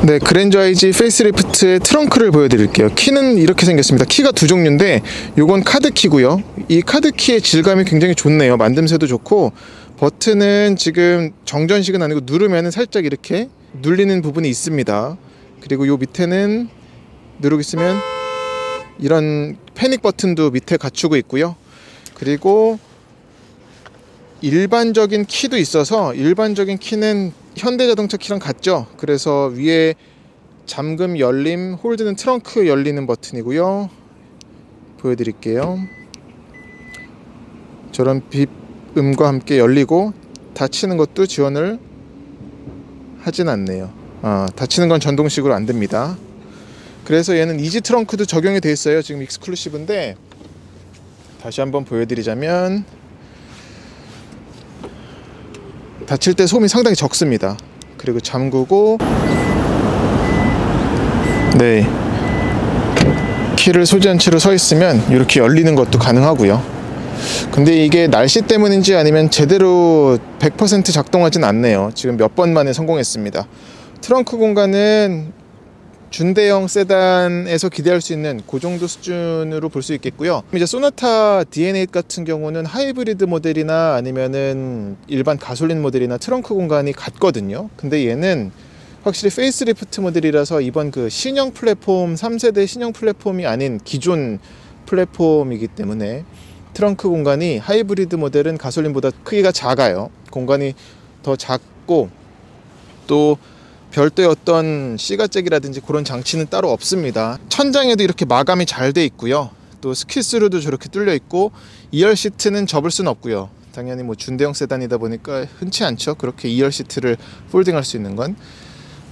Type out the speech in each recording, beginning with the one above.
네, 그랜저 IG 페이스리프트의 트렁크를 보여드릴게요. 키는 이렇게 생겼습니다. 키가 두 종류인데 요건 카드키고요. 이 카드키의 질감이 굉장히 좋네요. 만듦새도 좋고, 버튼은 지금 정전식은 아니고 누르면은 살짝 이렇게 눌리는 부분이 있습니다. 그리고 요 밑에는 누르고 있으면 이런 패닉 버튼도 밑에 갖추고 있고요. 그리고 일반적인 키도 있어서, 일반적인 키는 현대자동차 키랑 같죠. 그래서 위에 잠금 열림, 홀드는 트렁크 열리는 버튼이고요. 보여드릴게요. 저런 빕음과 함께 열리고, 닫히는 것도 지원을 하진 않네요. 닫히는 건 전동식으로 안 됩니다. 그래서 얘는 이지 트렁크도 적용이 되어 있어요. 지금 익스클루시브인데, 다시 한번 보여드리자면 닫힐 때 소음이 상당히 적습니다. 그리고 잠그고, 네, 키를 소지한 채로 서 있으면 이렇게 열리는 것도 가능하고요. 근데 이게 날씨 때문인지 아니면 제대로 100% 작동하진 않네요. 지금 몇 번 만에 성공했습니다. 트렁크 공간은 준대형 세단에서 기대할 수 있는 그 정도 수준으로 볼 수 있겠고요. 이제 소나타 DNA 같은 경우는 하이브리드 모델이나 아니면은 일반 가솔린 모델이나 트렁크 공간이 같거든요. 근데 얘는 확실히 페이스리프트 모델이라서 이번 그 신형 플랫폼, 3세대 신형 플랫폼이 아닌 기존 플랫폼이기 때문에 트렁크 공간이 하이브리드 모델은 가솔린보다 크기가 작아요. 공간이 더 작고, 또 별도의 어떤 C가잭이라든지 그런 장치는 따로 없습니다. 천장에도 이렇게 마감이 잘 돼 있고요. 또 스키스루도 저렇게 뚫려 있고, 2열 시트는 접을 수는 없고요. 당연히 뭐 준대형 세단이다 보니까 흔치 않죠. 그렇게 2열 시트를 폴딩할 수 있는 건.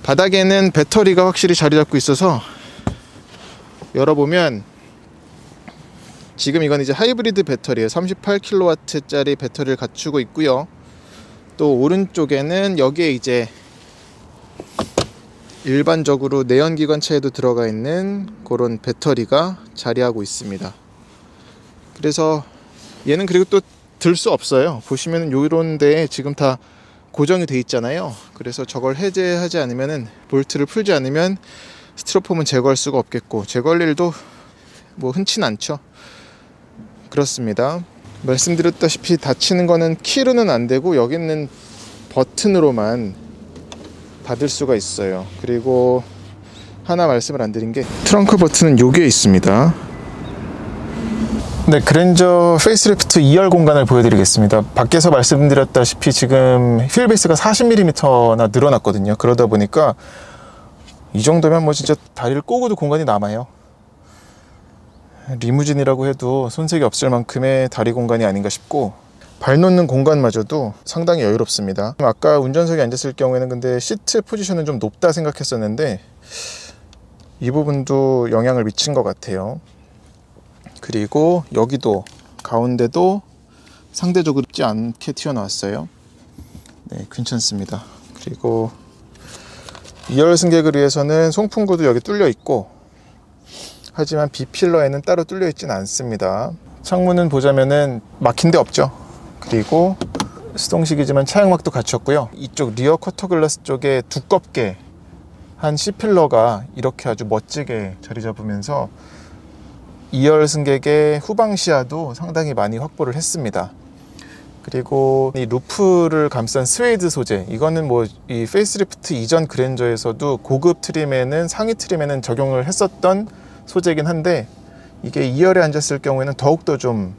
바닥에는 배터리가 확실히 자리 잡고 있어서 열어보면, 지금 이건 이제 하이브리드 배터리예요. 38kW짜리 배터리를 갖추고 있고요. 또 오른쪽에는 여기에 이제 일반적으로 내연기관차에도 들어가 있는 그런 배터리가 자리하고 있습니다. 그래서 얘는 그리고 또 들 수 없어요. 보시면 요런 데에 지금 다 고정이 돼 있잖아요. 그래서 저걸 해제하지 않으면은, 볼트를 풀지 않으면 스티로폼은 제거할 수가 없겠고, 제거할 일도 뭐 흔치는 않죠. 그렇습니다. 말씀드렸다시피 닫히는 거는 키로는 안 되고, 여기는 버튼으로만 닫을 수가 있어요. 그리고 하나 말씀을 안 드린 게, 트렁크 버튼은 여기에 있습니다. 네, 그랜저 페이스리프트 2열 공간을 보여드리겠습니다. 밖에서 말씀드렸다시피 지금 휠베이스가 40mm나 늘어났거든요. 그러다 보니까 이 정도면 뭐 진짜 다리를 꼬고도 공간이 남아요. 리무진이라고 해도 손색이 없을 만큼의 다리 공간이 아닌가 싶고, 발 놓는 공간마저도 상당히 여유롭습니다. 아까 운전석에 앉았을 경우에는 근데 시트 포지션은 좀 높다 생각했었는데, 이 부분도 영향을 미친 것 같아요. 그리고 여기도 가운데도 상대적으로 높지 않게 튀어나왔어요. 네, 괜찮습니다. 그리고 2열 승객을 위해서는 송풍구도 여기 뚫려 있고, 하지만 B필러에는 따로 뚫려 있지는 않습니다. 창문은 보자면은 막힌 데 없죠. 그리고 수동식이지만 차양막도 갖췄고요. 이쪽 리어 쿼터 글라스 쪽에 두껍게 한 C필러가 이렇게 아주 멋지게 자리 잡으면서 2열 승객의 후방 시야도 상당히 많이 확보를 했습니다. 그리고 이 루프를 감싼 스웨이드 소재, 이거는 뭐 이 페이스리프트 이전 그랜저에서도 고급 트림에는, 상위 트림에는 적용을 했었던 소재이긴 한데, 이게 2열에 앉았을 경우에는 더욱더 좀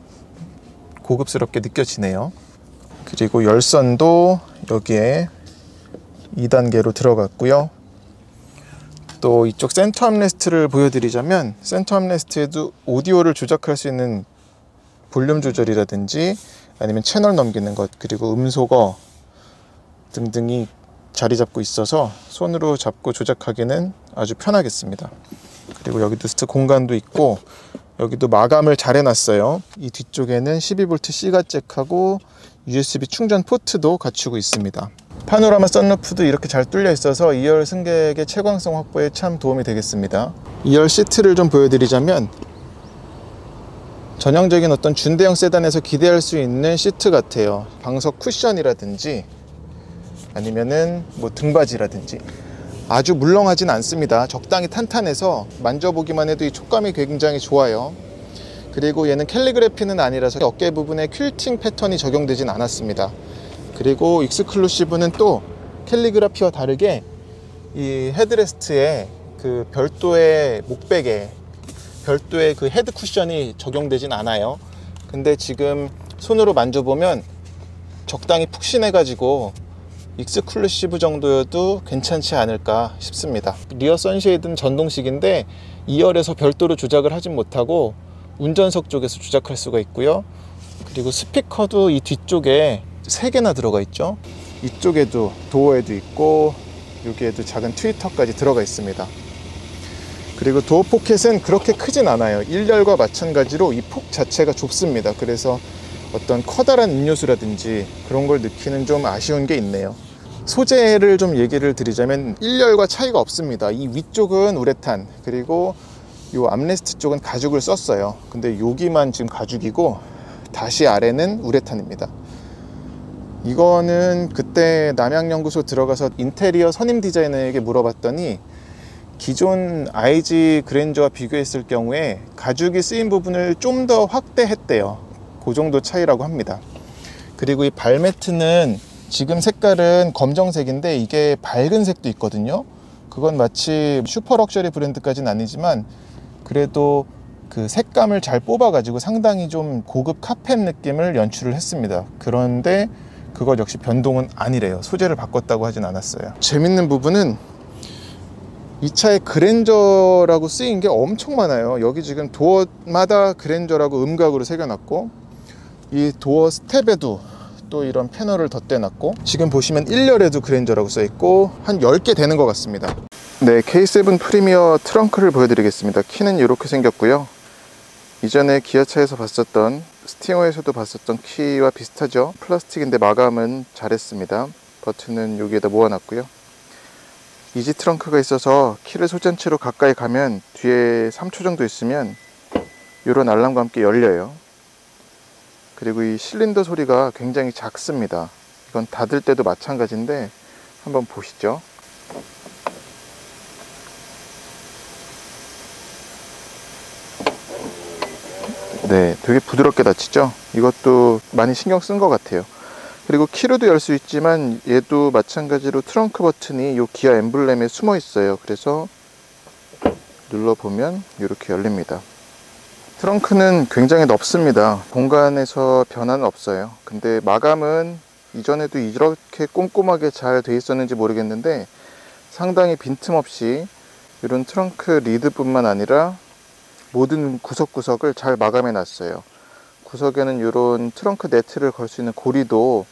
고급스럽게 느껴지네요. 그리고 열선도 여기에 2단계로 들어갔고요. 또 이쪽 센터 암레스트를 보여드리자면, 센터 암레스트에도 오디오를 조작할 수 있는 볼륨 조절이라든지 아니면 채널 넘기는 것, 그리고 음소거 등등이 자리 잡고 있어서 손으로 잡고 조작하기는 아주 편하겠습니다. 그리고 여기도 스트 공간도 있고, 여기도 마감을 잘 해놨어요. 이 뒤쪽에는 12V C가잭하고 USB 충전 포트도 갖추고 있습니다. 파노라마 썬루프도 이렇게 잘 뚫려 있어서 2열 승객의 채광성 확보에 참 도움이 되겠습니다. 2열 시트를 좀 보여드리자면, 전형적인 어떤 준대형 세단에서 기대할 수 있는 시트 같아요. 방석 쿠션이라든지 아니면은 뭐 등받이라든지 아주 물렁하진 않습니다. 적당히 탄탄해서 만져보기만 해도 이 촉감이 굉장히 좋아요. 그리고 얘는 캘리그래피는 아니라서 어깨 부분에 퀼팅 패턴이 적용되진 않았습니다. 그리고 익스클루시브는 또 캘리그라피와 다르게 이 헤드레스트에 그 별도의 목베개, 별도의 그 헤드 쿠션이 적용되진 않아요. 근데 지금 손으로 만져보면 적당히 푹신해 가지고 익스클루시브 정도여도 괜찮지 않을까 싶습니다. 리어 선쉐이드는 전동식인데 2열에서 별도로 조작을 하진 못하고 운전석 쪽에서 조작할 수가 있고요. 그리고 스피커도 이 뒤쪽에 3개나 들어가 있죠. 이쪽에도 도어에도 있고 여기에도 작은 트위터까지 들어가 있습니다. 그리고 도어 포켓은 그렇게 크진 않아요. 1열과 마찬가지로 이 폭 자체가 좁습니다. 그래서 어떤 커다란 음료수라든지 그런 걸 넣기는 좀 아쉬운 게 있네요. 소재를 좀 얘기를 드리자면 1열과 차이가 없습니다. 이 위쪽은 우레탄, 그리고 이 암레스트 쪽은 가죽을 썼어요. 근데 여기만 지금 가죽이고 다시 아래는 우레탄입니다. 이거는 그때 남양연구소 들어가서 인테리어 선임 디자이너에게 물어봤더니 기존 IG 그랜저와 비교했을 경우에 가죽이 쓰인 부분을 좀 더 확대했대요. 그 정도 차이라고 합니다. 그리고 이 발매트는 지금 색깔은 검정색인데 이게 밝은 색도 있거든요. 그건 마치 슈퍼 럭셔리 브랜드까지는 아니지만 그래도 그 색감을 잘 뽑아 가지고 상당히 좀 고급 카펫 느낌을 연출을 했습니다. 그런데 그것 역시 변동은 아니래요. 소재를 바꿨다고 하진 않았어요. 재밌는 부분은 이 차에 그랜저라고 쓰인 게 엄청 많아요. 여기 지금 도어마다 그랜저라고 음각으로 새겨놨고 이 도어 스텝에도 또 이런 패널을 덧대놨고 지금 보시면 1열에도 그랜저라고 써있고 한 10개 되는 것 같습니다. 네, K7 프리미어 트렁크를 보여드리겠습니다. 키는 이렇게 생겼고요. 이전에 기아차에서 봤었던 스팅어에서도 봤었던 키와 비슷하죠. 플라스틱인데 마감은 잘했습니다. 버튼은 여기에다 모아놨고요. 이지 트렁크가 있어서 키를 소지한 채로 가까이 가면 뒤에 3초 정도 있으면 이런 알람과 함께 열려요. 그리고 이 실린더 소리가 굉장히 작습니다. 이건 닫을 때도 마찬가지인데 한번 보시죠. 네, 되게 부드럽게 닫히죠. 이것도 많이 신경 쓴 것 같아요. 그리고 키로도 열 수 있지만 얘도 마찬가지로 트렁크 버튼이 이 기아 엠블렘에 숨어 있어요. 그래서 눌러보면 이렇게 열립니다. 트렁크는 굉장히 넓습니다. 공간에서 변화는 없어요. 근데 마감은 이전에도 이렇게 꼼꼼하게 잘 돼 있었는지 모르겠는데 상당히 빈틈없이 이런 트렁크 리드뿐만 아니라 모든 구석구석을 잘 마감해 놨어요. 구석에는 이런 트렁크 네트를 걸 수 있는 고리도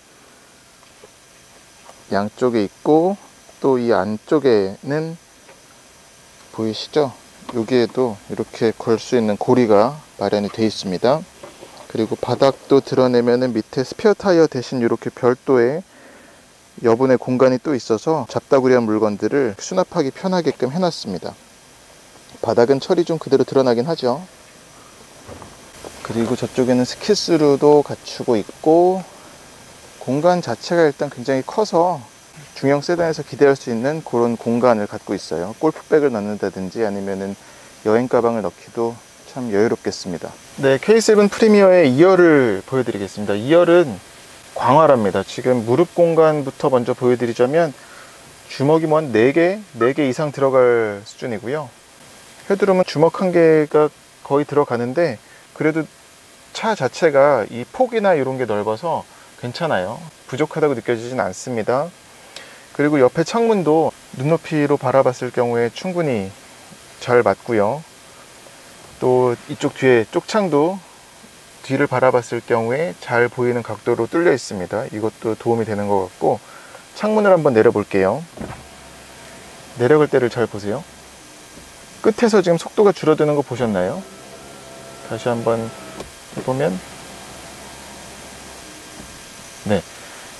양쪽에 있고 또 이 안쪽에는 보이시죠? 여기에도 이렇게 걸 수 있는 고리가 마련이 되어 있습니다. 그리고 바닥도 드러내면은 밑에 스페어 타이어 대신 이렇게 별도의 여분의 공간이 또 있어서 잡다구리한 물건들을 수납하기 편하게끔 해놨습니다. 바닥은 철이 좀 그대로 드러나긴 하죠. 그리고 저쪽에는 스키스루도 갖추고 있고 공간 자체가 일단 굉장히 커서 중형 세단에서 기대할 수 있는 그런 공간을 갖고 있어요. 골프백을 넣는다든지 아니면은 여행 가방을 넣기도 참 여유롭겠습니다. 네, K7 프리미어의 2열을 보여드리겠습니다. 2열은 광활합니다. 지금 무릎 공간부터 먼저 보여드리자면 주먹이 뭐 한 4개 이상 들어갈 수준이고요. 헤드룸은 주먹 1개가 거의 들어가는데 그래도 차 자체가 이 폭이나 이런 게 넓어서 괜찮아요. 부족하다고 느껴지진 않습니다. 그리고 옆에 창문도 눈높이로 바라봤을 경우에 충분히 잘 맞고요. 또 이쪽 뒤에 쪽창도 뒤를 바라봤을 경우에 잘 보이는 각도로 뚫려 있습니다. 이것도 도움이 되는 것 같고 창문을 한번 내려 볼게요. 내려갈 때를 잘 보세요. 끝에서 지금 속도가 줄어드는 거 보셨나요? 다시 한번 해보면 네,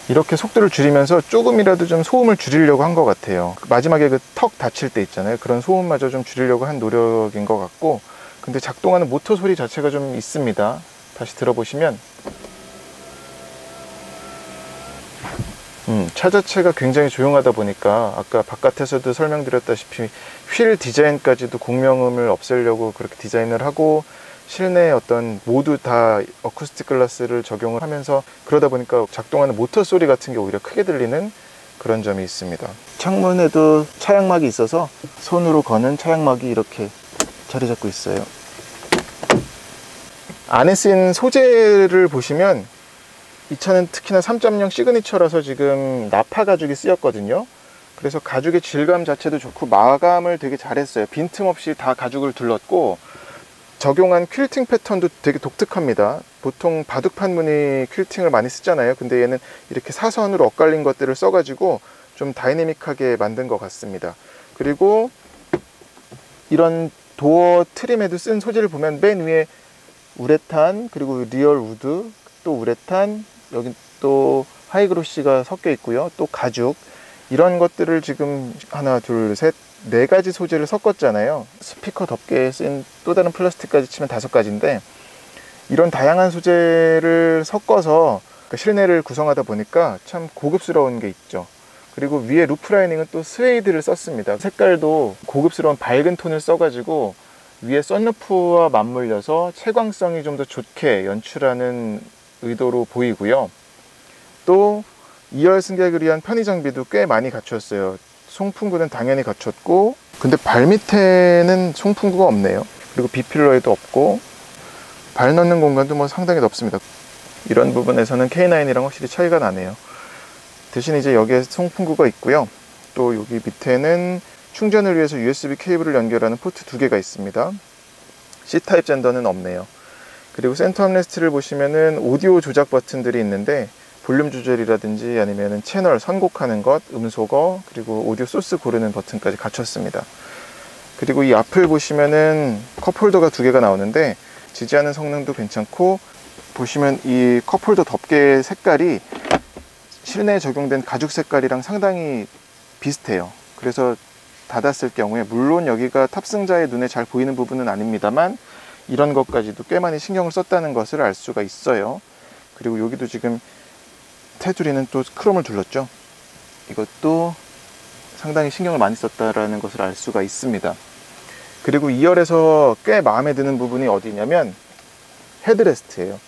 이렇게 속도를 줄이면서 조금이라도 좀 소음을 줄이려고 한 것 같아요. 마지막에 그 턱 닫힐 때 있잖아요. 그런 소음마저 좀 줄이려고 한 노력인 것 같고 근데 작동하는 모터 소리 자체가 좀 있습니다. 다시 들어보시면 차 자체가 굉장히 조용하다 보니까 아까 바깥에서도 설명드렸다시피 휠 디자인까지도 공명음을 없애려고 그렇게 디자인을 하고 실내 어떤 모두 다 어쿠스틱 글라스를 적용을 하면서 그러다 보니까 작동하는 모터 소리 같은 게 오히려 크게 들리는 그런 점이 있습니다. 창문에도 차양막이 있어서 손으로 거는 차양막이 이렇게 자리 잡고 있어요. 안에 쓰인 소재를 보시면 이 차는 특히나 3.0 시그니처라서 지금 나파 가죽이 쓰였거든요. 그래서 가죽의 질감 자체도 좋고 마감을 되게 잘했어요. 빈틈없이 다 가죽을 둘렀고 적용한 퀼팅 패턴도 되게 독특합니다. 보통 바둑판 무늬 퀼팅을 많이 쓰잖아요. 근데 얘는 이렇게 사선으로 엇갈린 것들을 써가지고 좀 다이내믹하게 만든 것 같습니다. 그리고 이런 도어 트림에도 쓴 소재를 보면 맨 위에 우레탄, 그리고 리얼 우드, 또 우레탄, 여기 또 하이그로시가 섞여 있고요. 또 가죽, 이런 것들을 지금 하나, 둘, 셋, 네 가지 소재를 섞었잖아요. 스피커 덮개에 쓴 또 다른 플라스틱까지 치면 5가지인데 이런 다양한 소재를 섞어서 실내를 구성하다 보니까 참 고급스러운 게 있죠. 그리고 위에 루프 라이닝은 또 스웨이드를 썼습니다. 색깔도 고급스러운 밝은 톤을 써가지고 위에 썬루프와 맞물려서 채광성이 좀 더 좋게 연출하는 의도로 보이고요. 또 2열 승객을 위한 편의 장비도 꽤 많이 갖췄어요. 송풍구는 당연히 갖췄고, 근데 발 밑에는 송풍구가 없네요. 그리고 B필러에도 없고, 발 넣는 공간도 뭐 상당히 넓습니다. 이런 부분에서는 K9이랑 확실히 차이가 나네요. 대신 이제 여기에 송풍구가 있고요. 또 여기 밑에는 충전을 위해서 USB 케이블을 연결하는 포트 2개가 있습니다. C타입 젠더는 없네요. 그리고 센터 암레스트를 보시면은 오디오 조작 버튼들이 있는데 볼륨 조절이라든지 아니면은 채널 선곡하는 것, 음소거, 그리고 오디오 소스 고르는 버튼까지 갖췄습니다. 그리고 이 앞을 보시면은 컵홀더가 2개가 나오는데 지지하는 성능도 괜찮고, 보시면 이 컵홀더 덮개 색깔이 실내에 적용된 가죽 색깔이랑 상당히 비슷해요. 그래서 닫았을 경우에, 물론 여기가 탑승자의 눈에 잘 보이는 부분은 아닙니다만 이런 것까지도 꽤 많이 신경을 썼다는 것을 알 수가 있어요. 그리고 여기도 지금 테두리는 또 크롬을 둘렀죠. 이것도 상당히 신경을 많이 썼다는 것을 알 수가 있습니다. 그리고 2열에서 꽤 마음에 드는 부분이 어디냐면 헤드레스트예요.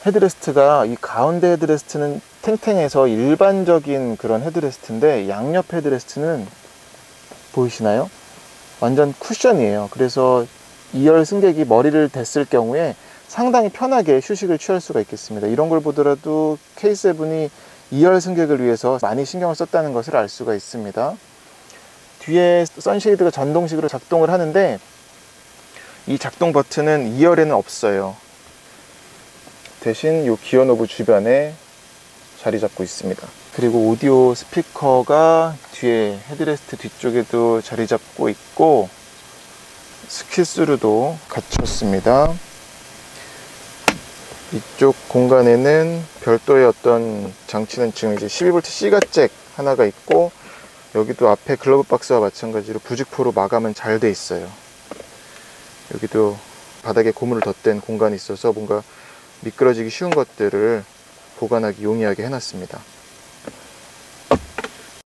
헤드레스트가, 이 가운데 헤드레스트는 탱탱해서 일반적인 그런 헤드레스트인데 양옆 헤드레스트는 보이시나요? 완전 쿠션이에요. 그래서 2열 승객이 머리를 댔을 경우에 상당히 편하게 휴식을 취할 수가 있겠습니다. 이런 걸 보더라도 K7이 2열 승객을 위해서 많이 신경을 썼다는 것을 알 수가 있습니다. 뒤에 선쉐이드가 전동식으로 작동을 하는데 이 작동 버튼은 2열에는 없어요. 대신 이 기어 노브 주변에 자리 잡고 있습니다. 그리고 오디오 스피커가 뒤에 헤드레스트 뒤쪽에도 자리 잡고 있고, 스키스루도 갖췄습니다. 이쪽 공간에는 별도의 어떤 장치는 지금 이제 12V C가 잭 하나가 있고, 여기도 앞에 글러브 박스와 마찬가지로 부직포로 마감은 잘 돼 있어요. 여기도 바닥에 고무를 덧댄 공간이 있어서 뭔가 미끄러지기 쉬운 것들을 보관하기 용이하게 해놨습니다.